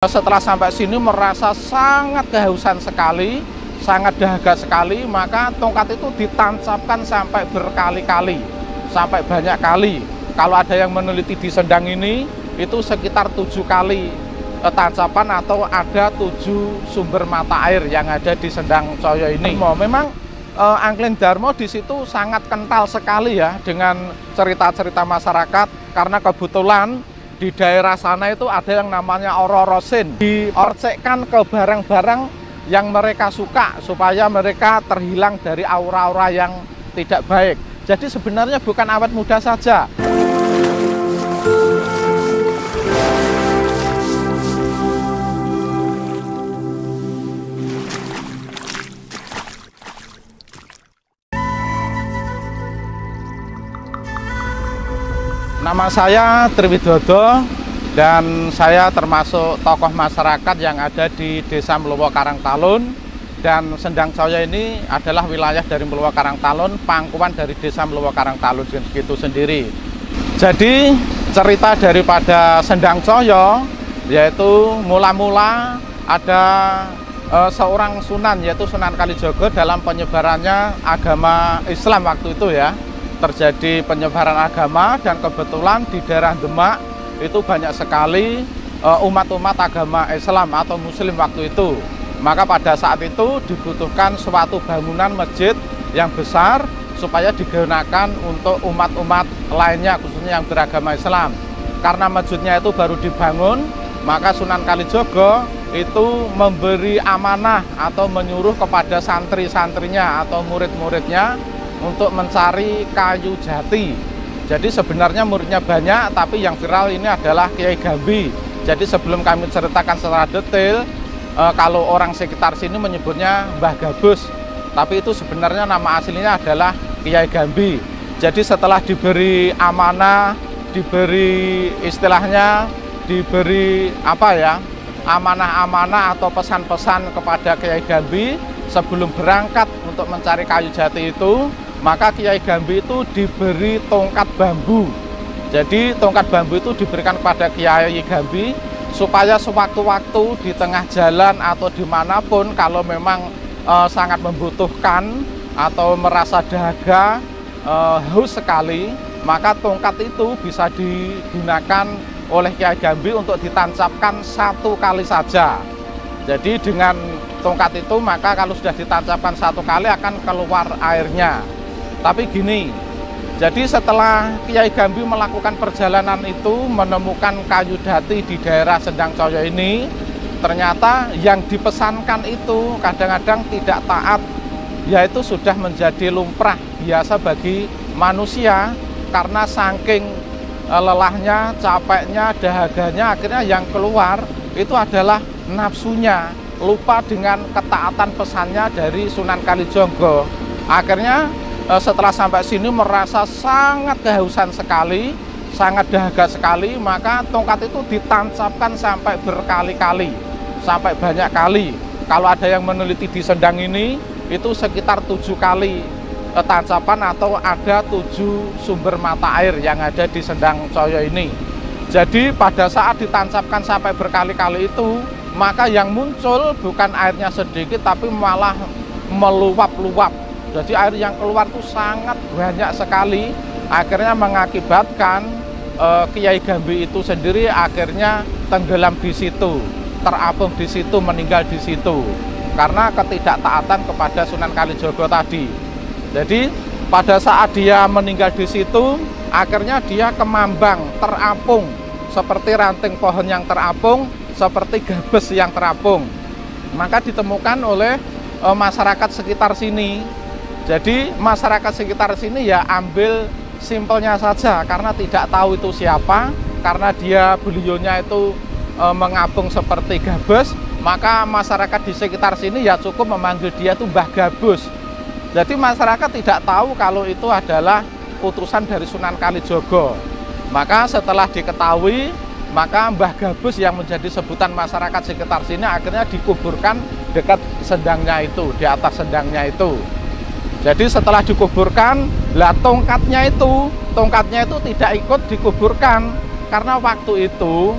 Setelah sampai sini merasa sangat kehausan sekali, sangat dahaga sekali, maka tongkat itu ditancapkan sampai berkali-kali, sampai banyak kali. Kalau ada yang meneliti di Sendang ini, itu sekitar 7 kali tancapan atau ada 7 sumber mata air yang ada di Sendang Coyo ini. Memang Angklung Darmo di situ sangat kental sekali ya dengan cerita-cerita masyarakat, karena kebetulan di daerah sana itu ada yang namanya oro-rosin, diorcekkan ke barang-barang yang mereka suka supaya mereka terhilang dari aura-aura yang tidak baik. Jadi sebenarnya bukan awet muda saja. Nama saya Triwidodo dan saya termasuk tokoh masyarakat yang ada di Desa Mlowo Karangtalun, dan Sendang Coyo ini adalah wilayah dari Mlowo Karangtalun, pangkuan dari Desa Mlowo Karangtalun itu sendiri. Jadi cerita daripada Sendang Coyo yaitu mula-mula ada seorang sunan, yaitu Sunan Kalijogo, dalam penyebarannya agama Islam waktu itu ya. Terjadi penyebaran agama, dan kebetulan di daerah Demak itu banyak sekali umat-umat agama Islam atau Muslim waktu itu. Maka pada saat itu dibutuhkan suatu bangunan masjid yang besar supaya digunakan untuk umat-umat lainnya, khususnya yang beragama Islam. Karena masjidnya itu baru dibangun, maka Sunan Kalijogo itu memberi amanah atau menyuruh kepada santri-santrinya atau murid-muridnya untuk mencari kayu jati. Jadi sebenarnya muridnya banyak, tapi yang viral ini adalah Kiai Gambi. Jadi sebelum kami ceritakan secara detail, kalau orang sekitar sini menyebutnya Mbah Gabus, tapi itu sebenarnya nama aslinya adalah Kiai Gambi. Jadi setelah diberi amanah, diberi istilahnya, diberi apa ya, amanah-amanah atau pesan-pesan kepada Kiai Gambi sebelum berangkat untuk mencari kayu jati itu, maka Kiai Gambi itu diberi tongkat bambu. Jadi tongkat bambu itu diberikan kepada Kiai Gambi supaya sewaktu-waktu di tengah jalan atau dimanapun, kalau memang sangat membutuhkan atau merasa dahaga, haus sekali, maka tongkat itu bisa digunakan oleh Kiai Gambi untuk ditancapkan 1 kali saja. Jadi dengan tongkat itu, maka kalau sudah ditancapkan 1 kali akan keluar airnya. Tapi gini, jadi setelah Kiai Gambi melakukan perjalanan itu, menemukan kayu jati di daerah Sendang Coyo ini, ternyata yang dipesankan itu kadang-kadang tidak taat, yaitu sudah menjadi lumrah biasa bagi manusia, karena saking lelahnya, capeknya, dahaganya, akhirnya yang keluar itu adalah nafsunya, lupa dengan ketaatan pesannya dari Sunan Kalijogo. Akhirnya setelah sampai sini merasa sangat kehausan sekali, sangat dahaga sekali, maka tongkat itu ditancapkan sampai berkali-kali, sampai banyak kali. Kalau ada yang meneliti di Sendang ini, itu sekitar 7 kali tancapan atau ada 7 sumber mata air yang ada di Sendang Coyo ini. Jadi pada saat ditancapkan sampai berkali-kali itu, maka yang muncul bukan airnya sedikit, tapi malah meluap-luap. Jadi air yang keluar itu sangat banyak sekali, akhirnya mengakibatkan Kiai Gambi itu sendiri akhirnya tenggelam di situ, terapung di situ, meninggal di situ, karena ketidaktaatan kepada Sunan Kalijogo tadi. Jadi pada saat dia meninggal di situ, akhirnya dia kemambang, terapung, seperti ranting pohon yang terapung, seperti gabes yang terapung. Maka ditemukan oleh masyarakat sekitar sini. Jadi masyarakat sekitar sini ya ambil simpelnya saja, karena tidak tahu itu siapa, karena beliaunya itu mengapung seperti gabes, maka masyarakat di sekitar sini ya cukup memanggil dia itu Mbah Gabus. Jadi masyarakat tidak tahu kalau itu adalah utusan dari Sunan Kalijogo. Maka setelah diketahui, maka Mbah Gabus yang menjadi sebutan masyarakat sekitar sini akhirnya dikuburkan dekat sendangnya itu, di atas sendangnya itu. Jadi setelah dikuburkan, lah tongkatnya itu tidak ikut dikuburkan, karena waktu itu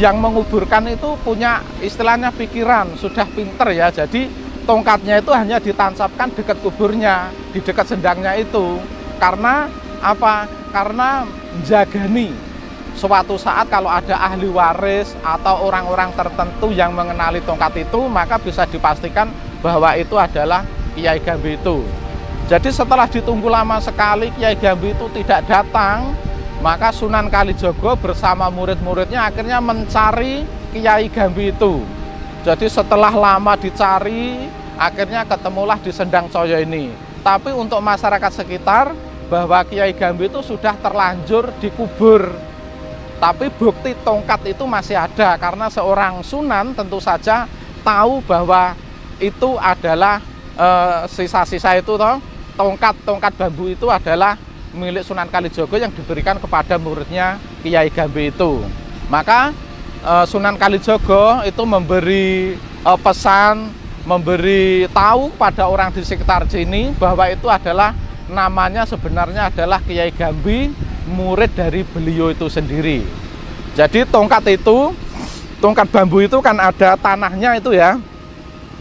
yang menguburkan itu punya istilahnya pikiran, sudah pinter ya. Jadi tongkatnya itu hanya ditancapkan dekat kuburnya, di dekat sendangnya itu. Karena apa? Karena menjagani suatu saat kalau ada ahli waris atau orang-orang tertentu yang mengenali tongkat itu, maka bisa dipastikan bahwa itu adalah Kiai Gambi itu. Jadi setelah ditunggu lama sekali Kiai Gambi itu tidak datang, maka Sunan Kalijogo bersama murid-muridnya akhirnya mencari Kiai Gambi itu. Jadi setelah lama dicari, akhirnya ketemulah di Sendang Coyo ini. Tapi untuk masyarakat sekitar, bahwa Kiai Gambi itu sudah terlanjur dikubur. Tapi bukti tongkat itu masih ada, karena seorang sunan tentu saja tahu bahwa itu adalah sisa-sisa itu toh. Tongkat bambu itu adalah milik Sunan Kalijogo yang diberikan kepada muridnya Kiai Gambi itu. Maka Sunan Kalijogo itu memberi pesan, memberi tahu pada orang di sekitar sini bahwa itu adalah namanya sebenarnya adalah Kiai Gambi, murid dari beliau itu sendiri. Jadi tongkat bambu itu kan ada tanahnya itu ya.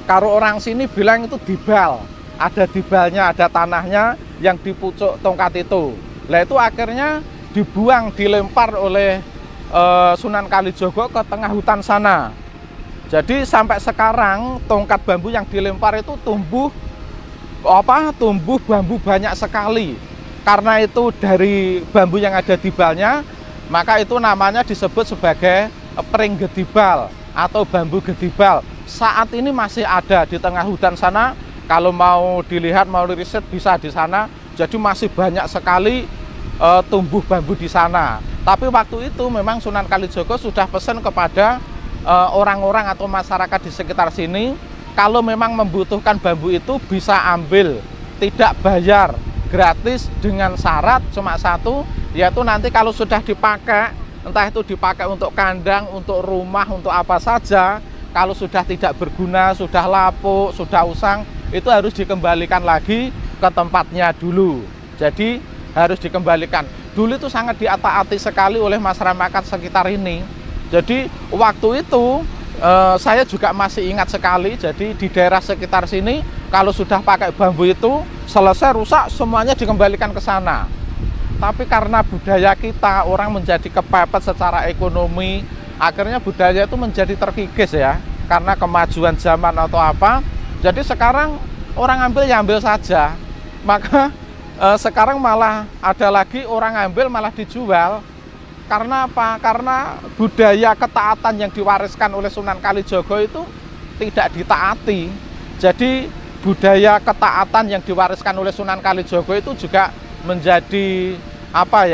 Kalau orang sini bilang itu dibal. Ada dibalnya, ada tanahnya yang di pucuk tongkat itu. Nah itu akhirnya dibuang, dilempar oleh Sunan Kalijogo ke tengah hutan sana. Jadi sampai sekarang tongkat bambu yang dilempar itu tumbuh bambu banyak sekali. Karena itu dari bambu yang ada dibalnya, maka itu namanya disebut sebagai pring gedibal atau bambu gedibal. Saat ini masih ada di tengah hutan sana. Kalau mau dilihat, mau riset bisa di sana. Jadi masih banyak sekali tumbuh bambu di sana. Tapi waktu itu memang Sunan Kalijogo sudah pesan kepada orang-orang atau masyarakat di sekitar sini, kalau memang membutuhkan bambu itu bisa ambil, tidak bayar, gratis, dengan syarat cuma satu, yaitu nanti kalau sudah dipakai, entah itu dipakai untuk kandang, untuk rumah, untuk apa saja, kalau sudah tidak berguna, sudah lapuk, sudah usang, itu harus dikembalikan lagi ke tempatnya dulu. Jadi harus dikembalikan. Dulu itu sangat diata-ati sekali oleh masyarakat sekitar ini. Jadi waktu itu saya juga masih ingat sekali. Jadi di daerah sekitar sini kalau sudah pakai bambu itu selesai rusak, semuanya dikembalikan ke sana. Tapi karena budaya kita, orang menjadi kepepet secara ekonomi, akhirnya budaya itu menjadi terkikis ya, karena kemajuan zaman atau apa. Jadi sekarang orang ambil ya ambil saja. Maka sekarang malah ada lagi orang ambil malah dijual. Karena apa? Karena budaya ketaatan yang diwariskan oleh Sunan Kalijogo itu tidak ditaati. Jadi budaya ketaatan yang diwariskan oleh Sunan Kalijogo itu juga menjadi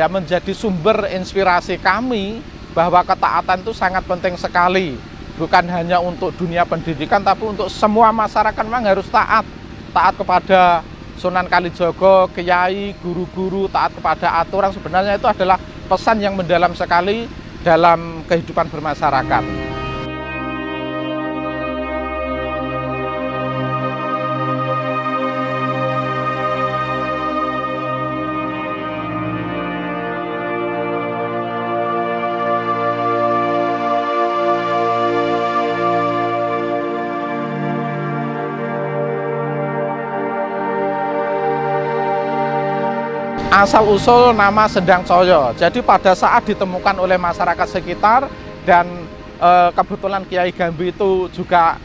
menjadi sumber inspirasi kami bahwa ketaatan itu sangat penting sekali. Bukan hanya untuk dunia pendidikan, tapi untuk semua masyarakat memang harus taat kepada Sunan Kalijogo, kiai, guru-guru, taat kepada aturan. Sebenarnya itu adalah pesan yang mendalam sekali dalam kehidupan bermasyarakat. Asal-usul nama Sendang Coyo. Jadi pada saat ditemukan oleh masyarakat sekitar dan kebetulan Kiai Gambi itu juga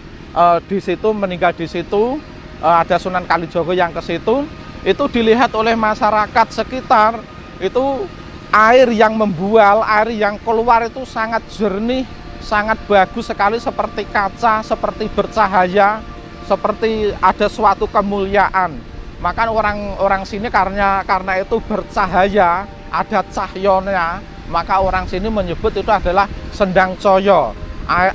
di situ, meninggal di situ, ada Sunan Kalijogo yang ke situ, itu dilihat oleh masyarakat sekitar, itu air yang membual, air yang keluar itu sangat jernih, sangat bagus sekali, seperti kaca, seperti bercahaya, seperti ada suatu kemuliaan. Maka orang sini karena itu bercahaya, ada cahyonya, maka orang sini menyebut itu adalah Sendang Coyo.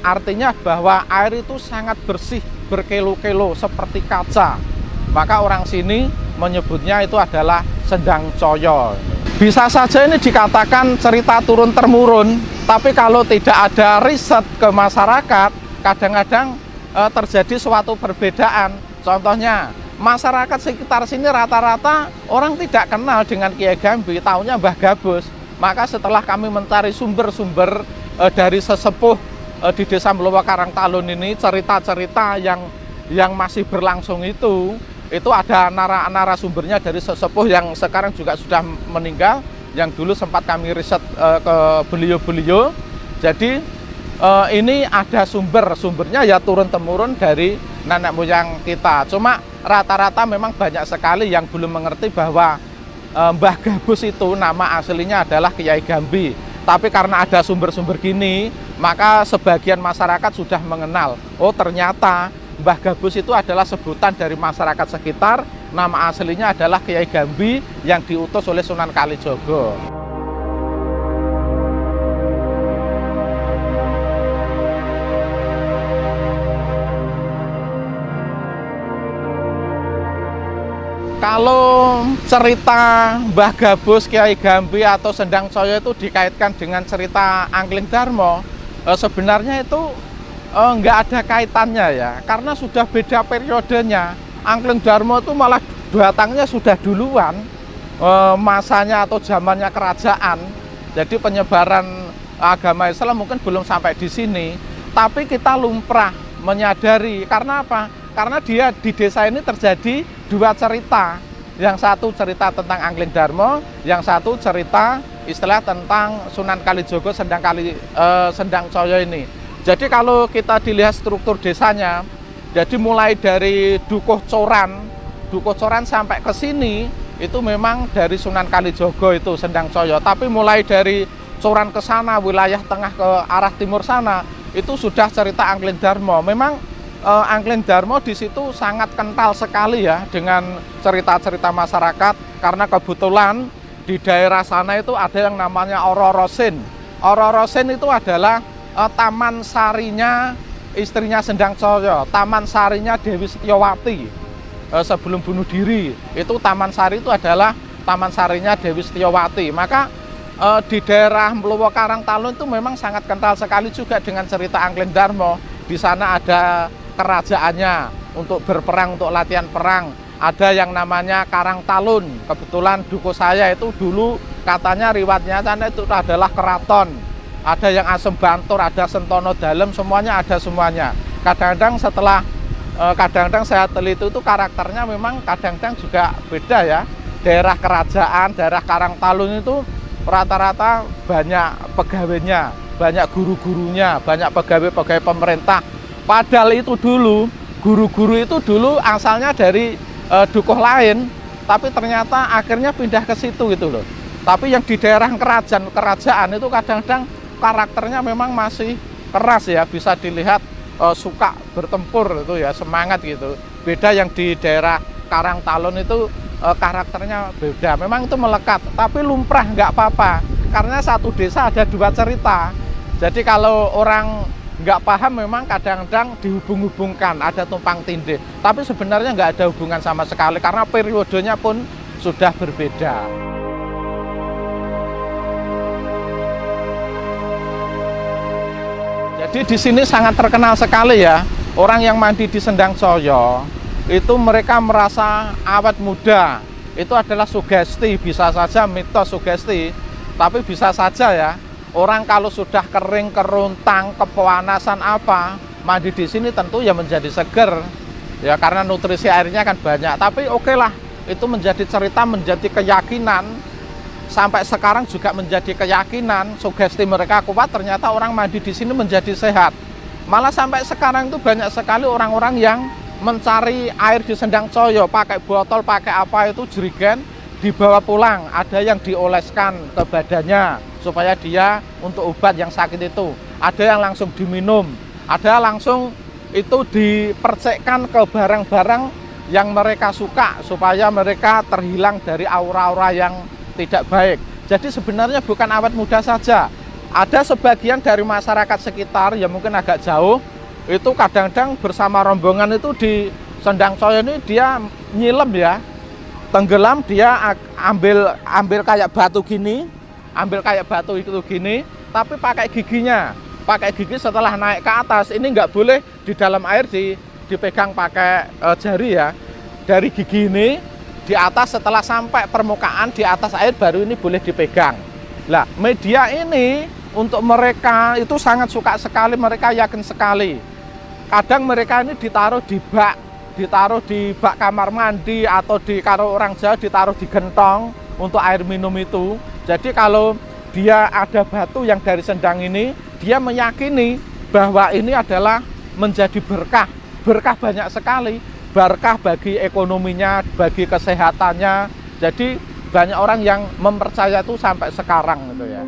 Artinya bahwa air itu sangat bersih, berkilo-kilo seperti kaca. Maka orang sini menyebutnya itu adalah Sendang Coyo. Bisa saja ini dikatakan cerita turun-temurun, tapi kalau tidak ada riset ke masyarakat, kadang-kadang terjadi suatu perbedaan. Contohnya, masyarakat sekitar sini rata-rata orang tidak kenal dengan Kiai Gambi, taunya Mbah Gabus. Maka setelah kami mencari sumber-sumber dari sesepuh di Desa Mlowo Karangtalun ini, cerita-cerita yang masih berlangsung itu ada narasumbernya dari sesepuh yang sekarang juga sudah meninggal, yang dulu sempat kami riset ke beliau-beliau. Jadi ini ada sumbernya ya turun-temurun dari nenek moyang kita. Cuma rata-rata memang banyak sekali yang belum mengerti bahwa Mbah Gabus itu nama aslinya adalah Kiai Gambi. Tapi karena ada sumber-sumber gini, maka sebagian masyarakat sudah mengenal. Oh, ternyata Mbah Gabus itu adalah sebutan dari masyarakat sekitar. Nama aslinya adalah Kiai Gambi yang diutus oleh Sunan Kalijogo. Kalau cerita Mbah Gabus, Kiai Gambi atau Sendang Soyo itu dikaitkan dengan cerita Angling Darmo, sebenarnya itu nggak ada kaitannya ya, karena sudah beda periodenya. Angling Darmo itu malah datangnya sudah duluan, masanya atau zamannya kerajaan. Jadi penyebaran agama Islam mungkin belum sampai di sini, tapi kita lumrah menyadari. Karena apa? Karena dia di desa ini terjadi dua cerita. Yang satu cerita tentang Angling Darmo, yang satu cerita istilah tentang Sunan Kalijogo Sendang Soyo ini. Jadi kalau kita dilihat struktur desanya, jadi mulai dari Dukuh Coran sampai ke sini itu memang dari Sunan Kalijogo itu Sendang Soyo. Tapi mulai dari Coran ke sana, wilayah tengah ke arah timur sana, itu sudah cerita Angling Darmo. Memang Angling Darmo di situ sangat kental sekali ya dengan cerita-cerita masyarakat, karena kebetulan di daerah sana itu ada yang namanya Ororosin. Ororosin itu adalah taman sarinya istrinya Sendang Soyo, taman sarinya Dewi Setiawati. Sebelum bunuh diri, itu taman sari itu adalah taman sarinya Dewi Setiawati. Maka di daerah Mlowo Karangtalun itu memang sangat kental sekali juga dengan cerita Angling Darmo. Di sana ada kerajaannya untuk berperang, untuk latihan perang. Ada yang namanya Karangtalun. Kebetulan duku saya itu dulu katanya riwayatnya itu adalah keraton. Ada yang Asem Bantur, ada Sentono Dalem, semuanya ada semuanya. Kadang-kadang kadang-kadang saya teliti itu karakternya memang kadang-kadang juga beda ya. Daerah kerajaan, daerah Karangtalun itu rata-rata banyak pegawainya, banyak guru-gurunya, banyak pegawai-pegawai pemerintah. Padahal itu dulu, guru-guru itu dulu asalnya dari dukuh lain, tapi ternyata akhirnya pindah ke situ gitu loh. Tapi yang di daerah kerajaan itu kadang-kadang karakternya memang masih keras ya, bisa dilihat suka bertempur itu ya, semangat gitu. Beda yang di daerah Karangtalun itu karakternya beda. Memang itu melekat, tapi lumrah nggak apa-apa. Karena satu desa ada dua cerita. Jadi kalau orang nggak paham memang kadang-kadang dihubung-hubungkan, ada tumpang tindih. Tapi sebenarnya nggak ada hubungan sama sekali karena periodenya pun sudah berbeda. Jadi di sini sangat terkenal sekali ya, orang yang mandi di Sendang Soyo itu mereka merasa awet muda. Itu adalah sugesti, bisa saja mitos sugesti, tapi bisa saja ya. Orang kalau sudah kering, keruntang, kepanasan apa, mandi di sini tentu ya menjadi seger. Ya karena nutrisi airnya kan banyak. Tapi oke lah, itu menjadi cerita, menjadi keyakinan. Sampai sekarang juga menjadi keyakinan, sugesti mereka kuat, ternyata orang mandi di sini menjadi sehat. Malah sampai sekarang itu banyak sekali orang-orang yang mencari air di Sendang Soyo, pakai botol, pakai apa itu jerigen, dibawa pulang. Ada yang dioleskan ke badannya supaya dia untuk obat yang sakit itu. Ada yang langsung diminum, ada langsung itu dipercikkan ke barang-barang yang mereka suka supaya mereka terhilang dari aura-aura yang tidak baik. Jadi sebenarnya bukan awet muda saja. Ada sebagian dari masyarakat sekitar yang mungkin agak jauh, itu kadang-kadang bersama rombongan itu di Sendang Soyo ini dia nyilem ya, tenggelam, dia ambil kayak batu gini, tapi pakai giginya, pakai gigi setelah naik ke atas. Ini nggak boleh di dalam air dipegang pakai jari ya. Dari gigi ini di atas, setelah sampai permukaan di atas air baru ini boleh dipegang. Lah media ini untuk mereka itu sangat suka sekali, mereka yakin sekali. Kadang mereka ini ditaruh di bak kamar mandi, atau kalau orang Jawa ditaruh di gentong untuk air minum itu. Jadi kalau dia ada batu yang dari sendang ini, dia meyakini bahwa ini adalah menjadi berkah banyak sekali, berkah bagi ekonominya, bagi kesehatannya. Jadi banyak orang yang mempercaya itu sampai sekarang gitu ya.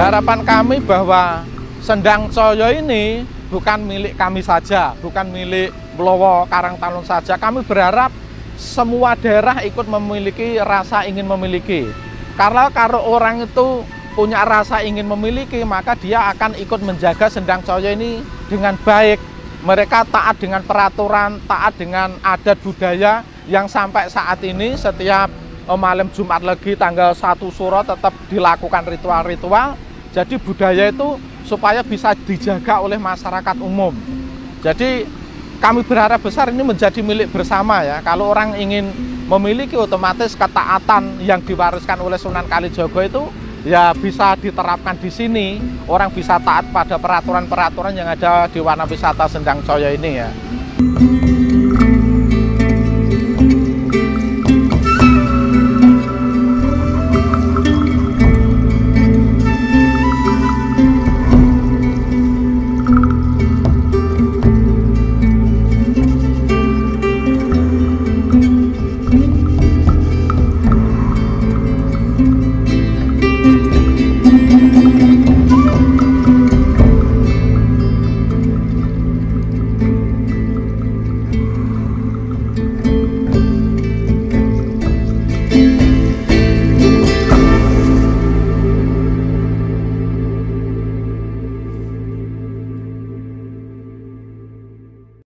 Harapan kami bahwa Sendang Coyo ini bukan milik kami saja, bukan milik Mlowo Karangtalun saja. Kami berharap semua daerah ikut memiliki rasa ingin memiliki. Karena kalau orang itu punya rasa ingin memiliki, maka dia akan ikut menjaga Sendang Coyo ini dengan baik. Mereka taat dengan peraturan, taat dengan adat budaya yang sampai saat ini setiap malam Jumat Legi tanggal 1 Suro tetap dilakukan ritual-ritual. Jadi budaya itu supaya bisa dijaga oleh masyarakat umum. Jadi kami berharap besar ini menjadi milik bersama ya. Kalau orang ingin memiliki, otomatis ketaatan yang diwariskan oleh Sunan Kalijaga itu ya bisa diterapkan di sini. Orang bisa taat pada peraturan-peraturan yang ada di Wana Wisata Sendang Coyo ini ya.